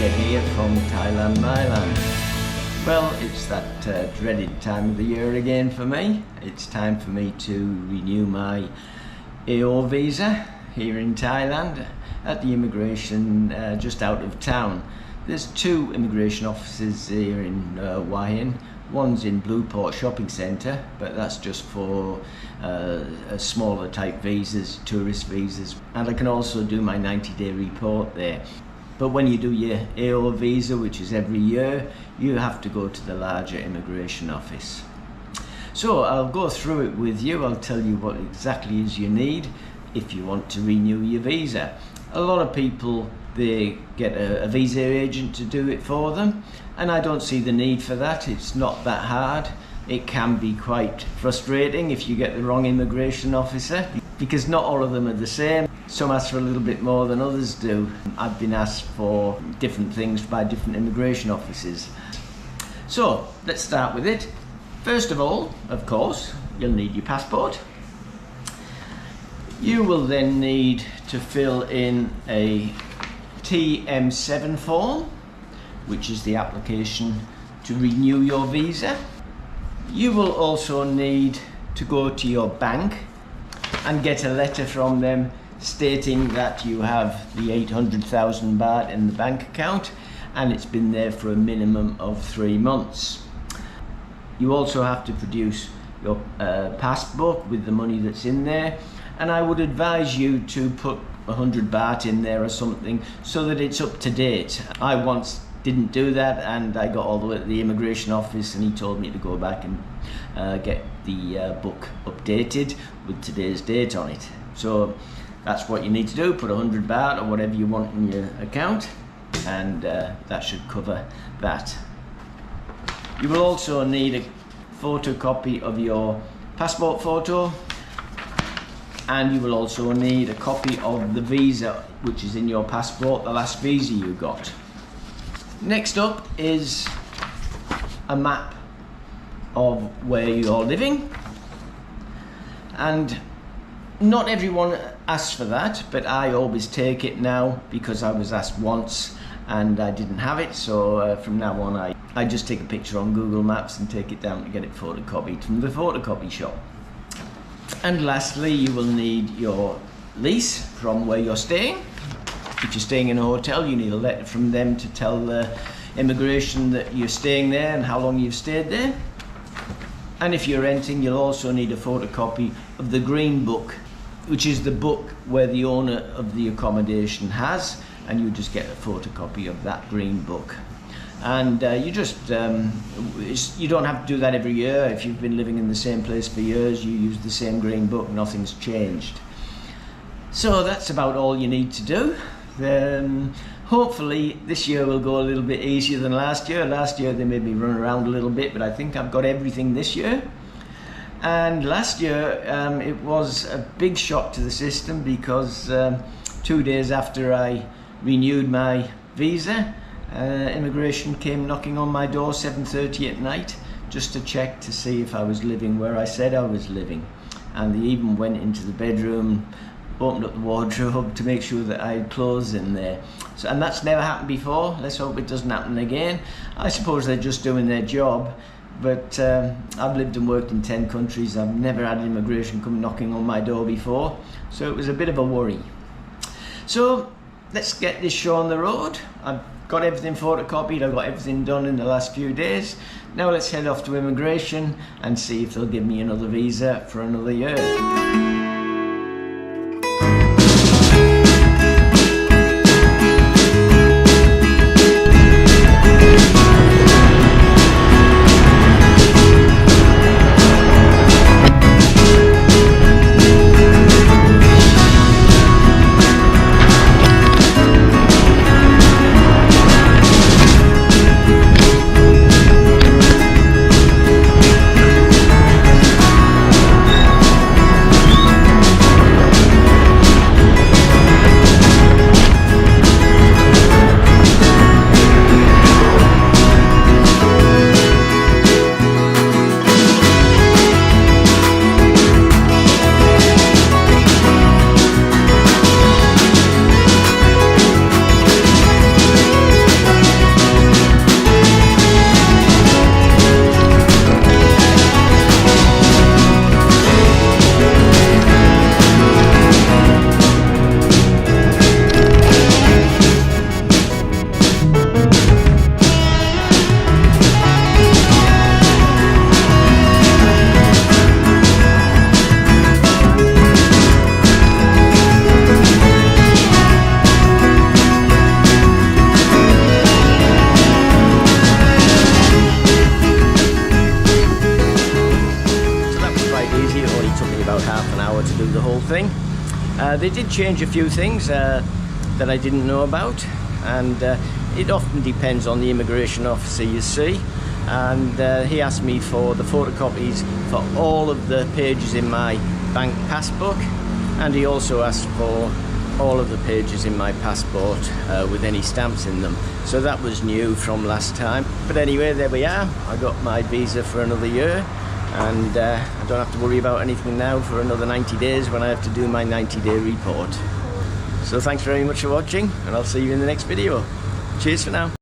Ked here from Thailand, Myland. Well, it's that dreaded time of the year again for me. It's time for me to renew my AO visa here in Thailand at the immigration just out of town. There's two immigration offices here in Wahin. One's in Blueport Shopping Centre, but that's just for smaller type visas, tourist visas. And I can also do my 90-day report there. But when you do your AO visa, which is every year, you have to go to the larger immigration office. So I'll go through it with you. I'll tell you what exactly is you need if you want to renew your visa. A lot of people, they get a visa agent to do it for them, and I don't see the need for that. It's not that hard. It can be quite frustrating if you get the wrong immigration officer, because not all of them are the same. Some ask for a little bit more than others do. I've been asked for different things by different immigration offices. So let's start with it. First of all, of course, you'll need your passport. You will then need to fill in a TM7 form, which is the application to renew your visa. You will also need to go to your bank and get a letter from them stating that you have the 800,000 baht in the bank account and it's been there for a minimum of 3 months. You also have to produce your passport with the money that's in there, and I would advise you to put 100 baht in there or something so that it's up to date. I once didn't do that and I got all the way to the immigration office and he told me to go back and get the book updated with today's date on it. So that's what you need to do, put 100 baht or whatever you want in your account, and that should cover that. You will also need a photocopy of your passport photo, and you will also need a copy of the visa which is in your passport, the last visa you got. Next up is a map of where you're living, and not everyone asks for that, but I always take it now because I was asked once and I didn't have it. So from now on I just take a picture on Google Maps and take it down to get it photocopied from the photocopy shop. And lastly, you will need your lease from where you're staying. If you're staying in a hotel, you need a letter from them to tell the immigration that you're staying there and how long you've stayed there. And if you're renting, you'll also need a photocopy of the green book, which is the book where the owner of the accommodation has, and you just get a photocopy of that green book. And you don't have to do that every year. If you've been living in the same place for years, you use the same green book, nothing's changed. So that's about all you need to do. Hopefully this year will go a little bit easier than last year. Last year they made me run around a little bit, but I think I've got everything this year. And last year it was a big shock to the system because 2 days after I renewed my visa, immigration came knocking on my door 7:30 at night just to check to see if I was living where I said I was living. And they even went into the bedroom, opened up the wardrobe to make sure that I had clothes in there. So, and that's never happened before. Let's hope it doesn't happen again. I suppose they're just doing their job, but I've lived and worked in 10 countries. I've never had immigration come knocking on my door before, so it was a bit of a worry. So let's get this show on the road. I've got everything photocopied, I've got everything done in the last few days. Now let's head off to immigration and see if they'll give me another visa for another year. They did change a few things that I didn't know about, and it often depends on the immigration officer, you see. And he asked me for the photocopies for all of the pages in my bank passbook, and he also asked for all of the pages in my passport with any stamps in them. So that was new from last time. But anyway, there we are. I got my visa for another year, and I don't have to worry about anything now for another 90 days when I have to do my 90-day report. So thanks very much for watching, and I'll see you in the next video. Cheers for now.